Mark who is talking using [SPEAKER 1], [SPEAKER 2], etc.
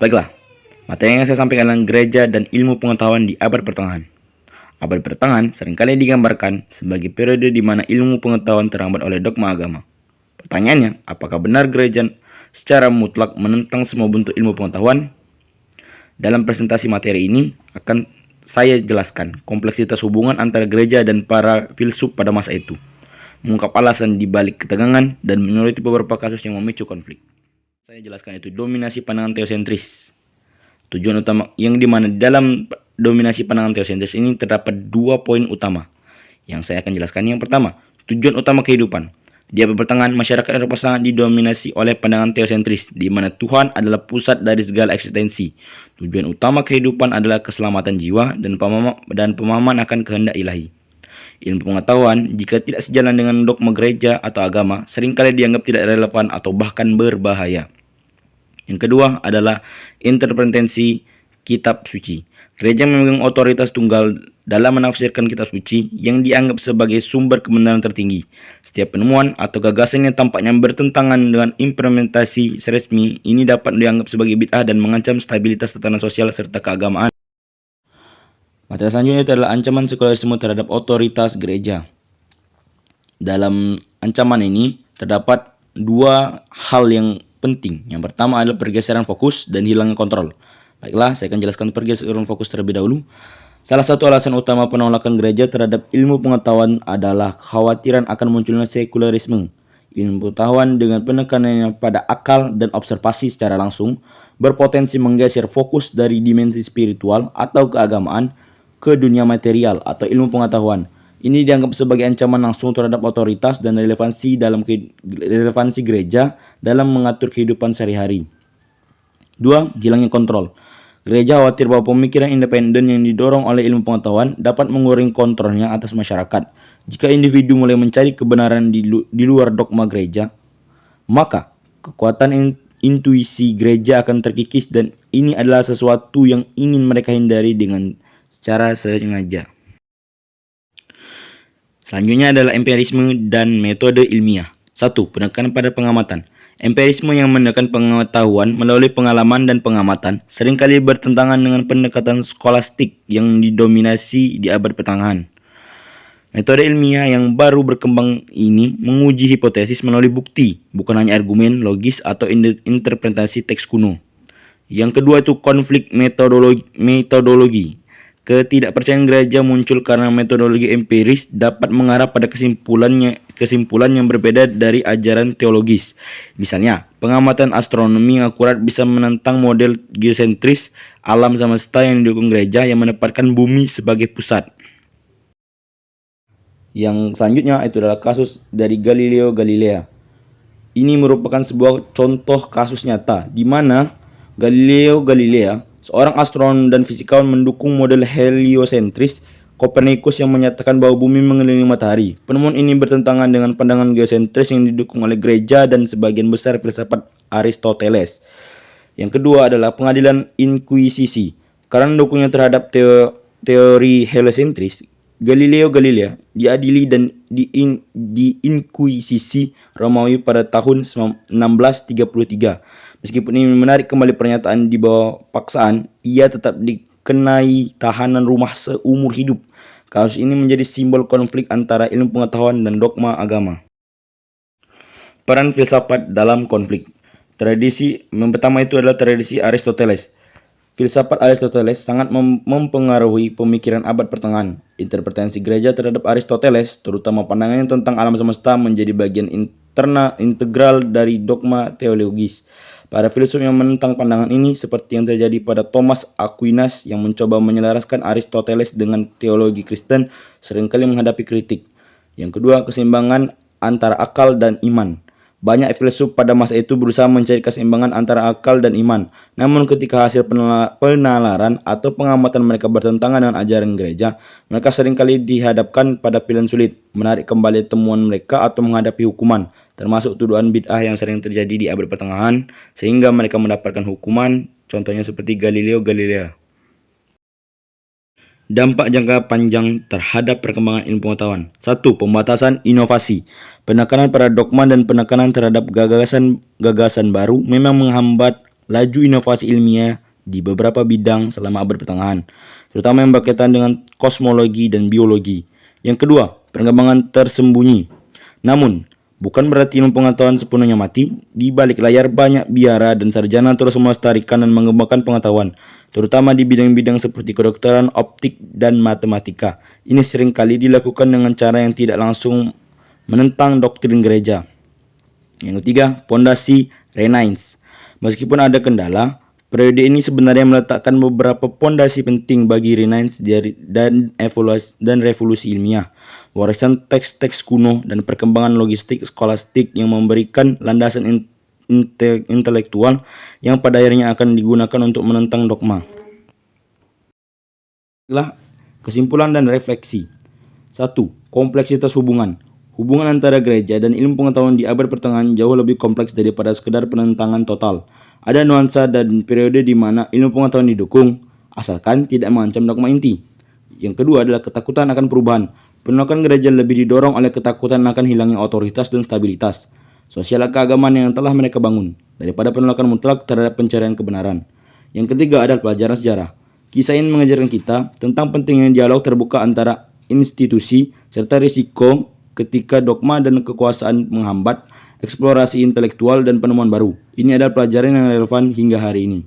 [SPEAKER 1] Baiklah, materi yang saya sampaikan adalah gereja dan ilmu pengetahuan di abad pertengahan. Abad pertengahan seringkali digambarkan sebagai periode di mana ilmu pengetahuan terhambat oleh dogma agama. Pertanyaannya, apakah benar gereja secara mutlak menentang semua bentuk ilmu pengetahuan? Dalam presentasi materi ini akan saya jelaskan kompleksitas hubungan antara gereja dan para filsuf pada masa itu, mengungkap alasan di balik ketegangan, dan menyoroti beberapa kasus yang memicu konflik. Saya jelaskan itu dominasi pandangan teosentris. Tujuan utama yang dimana dalam dominasi pandangan teosentris ini terdapat 2 poin utama yang saya akan jelaskan. Yang pertama, tujuan utama kehidupan. Di abad pertengahan, masyarakat Eropa sangat didominasi oleh pandangan teosentris, di mana Tuhan adalah pusat dari segala eksistensi. Tujuan utama kehidupan adalah keselamatan jiwa dan pemahaman akan kehendak ilahi. Ilmu pengetahuan, jika tidak sejalan dengan dogma gereja atau agama, seringkali dianggap tidak relevan atau bahkan berbahaya. Yang kedua adalah interpretasi kitab suci. Gereja memegang otoritas tunggal dalam menafsirkan kitab suci yang dianggap sebagai sumber kebenaran tertinggi. Setiap penemuan atau gagasan yang tampaknya bertentangan dengan implementasi resmi ini dapat dianggap sebagai bid'ah dan mengancam stabilitas tatanan sosial serta keagamaan. Materi selanjutnya itu adalah ancaman sekularisme terhadap otoritas gereja. Dalam ancaman ini terdapat 2 hal yang penting. Yang pertama adalah pergeseran fokus dan hilangnya kontrol. Baiklah, saya akan jelaskan pergeseran fokus terlebih dahulu. Salah satu alasan utama penolakan gereja terhadap ilmu pengetahuan adalah kekhawatiran akan munculnya sekularisme. Ilmu pengetahuan dengan penekanannya pada akal dan observasi secara langsung berpotensi menggeser fokus dari dimensi spiritual atau keagamaan ke dunia material atau ilmu pengetahuan. Ini dianggap sebagai ancaman langsung terhadap otoritas dan relevansi gereja dalam mengatur kehidupan sehari-hari. 2. Hilangnya kontrol. Gereja khawatir bahwa pemikiran independen yang didorong oleh ilmu pengetahuan dapat mengurangi kontrolnya atas masyarakat. Jika individu mulai mencari kebenaran di luar dogma gereja, maka kekuatan intuisi gereja akan terkikis, dan ini adalah sesuatu yang ingin mereka hindari dengan cara sengaja. Selanjutnya adalah empirisme dan metode ilmiah. 1. Penekanan pada pengamatan. Empirisme yang menekan pengetahuan melalui pengalaman dan pengamatan seringkali bertentangan dengan pendekatan skolastik yang didominasi di abad pertengahan. Metode ilmiah yang baru berkembang ini menguji hipotesis melalui bukti, bukan hanya argumen logis atau interpretasi teks kuno. Yang kedua itu konflik metodologi. Ketidakpercayaan gereja muncul karena metodologi empiris dapat mengarah pada kesimpulan yang berbeda dari ajaran teologis. Misalnya, pengamatan astronomi yang akurat bisa menentang model geosentris alam semesta yang didukung gereja yang menempatkan bumi sebagai pusat. Yang selanjutnya itu adalah kasus dari Galileo Galilei. Ini merupakan sebuah contoh kasus nyata di mana Galileo Galilei, seorang astronom dan fisikawan, mendukung model heliosentris Kopernikus yang menyatakan bahwa bumi mengelilingi matahari. Penemuan ini bertentangan dengan pandangan geosentris yang didukung oleh gereja dan sebagian besar filsafat Aristoteles. Yang kedua adalah pengadilan inkuisisi. Karena dukungnya terhadap teori heliosentris, Galileo Galilei diadili dan diinkuisisi Romawi pada tahun 1633. Meskipun ini menarik kembali pernyataan di bawah paksaan, ia tetap dikenai tahanan rumah seumur hidup. Kasus ini menjadi simbol konflik antara ilmu pengetahuan dan dogma agama. Peran filsafat dalam konflik. Tradisi yang pertama itu adalah tradisi Aristoteles. Filsafat Aristoteles sangat mempengaruhi pemikiran abad pertengahan. Interpretasi gereja terhadap Aristoteles, terutama pandangannya tentang alam semesta, menjadi bagian integral dari dogma teologis. Para filsuf yang menentang pandangan ini, seperti yang terjadi pada Thomas Aquinas yang mencoba menyelaraskan Aristoteles dengan teologi Kristen, seringkali menghadapi kritik. Yang kedua, keseimbangan antara akal dan iman. Banyak filsuf pada masa itu berusaha mencari keseimbangan antara akal dan iman. Namun ketika hasil penalaran atau pengamatan mereka bertentangan dengan ajaran gereja, mereka seringkali dihadapkan pada pilihan sulit, menarik kembali temuan mereka atau menghadapi hukuman, termasuk tuduhan bid'ah yang sering terjadi di abad pertengahan, sehingga mereka mendapatkan hukuman, contohnya seperti Galileo Galilei. Dampak jangka panjang terhadap perkembangan ilmu pengetahuan. 1. Pembatasan inovasi. Penekanan pada dogma dan penekanan terhadap gagasan baru memang menghambat laju inovasi ilmiah di beberapa bidang selama abad pertengahan, terutama yang berkaitan dengan kosmologi dan biologi. Yang kedua, perkembangan tersembunyi. Namun, bukan berarti ilmu pengetahuan sepenuhnya mati. Di balik layar banyak biara dan sarjana terus melestarikan dan mengembangkan pengetahuan, terutama di bidang-bidang seperti kedokteran, optik, dan matematika. Ini seringkali dilakukan dengan cara yang tidak langsung menentang doktrin gereja. Yang ketiga, pondasi Renaissance. Meskipun ada kendala, periode ini sebenarnya meletakkan beberapa pondasi penting bagi Renaissance dan revolusi ilmiah, warisan teks-teks kuno, dan perkembangan logistik skolastik yang memberikan landasan intelektual yang pada akhirnya akan digunakan untuk menentang dogma. Kesimpulan dan refleksi. 1. Kompleksitas hubungan. Hubungan antara gereja dan ilmu pengetahuan di abad pertengahan jauh lebih kompleks daripada sekedar penentangan total. Ada nuansa dan periode di mana ilmu pengetahuan didukung, asalkan tidak mengancam dogma inti. Yang kedua adalah ketakutan akan perubahan. Penolakan gereja lebih didorong oleh ketakutan akan hilangnya otoritas dan stabilitas sosial keagamaan yang telah mereka bangun, daripada penolakan mutlak terhadap pencarian kebenaran. Yang ketiga adalah pelajaran sejarah. Kisah ini mengajarkan kita tentang pentingnya dialog terbuka antara institusi serta risiko ketika dogma dan kekuasaan menghambat eksplorasi intelektual dan penemuan baru. Ini adalah pelajaran yang relevan hingga hari ini.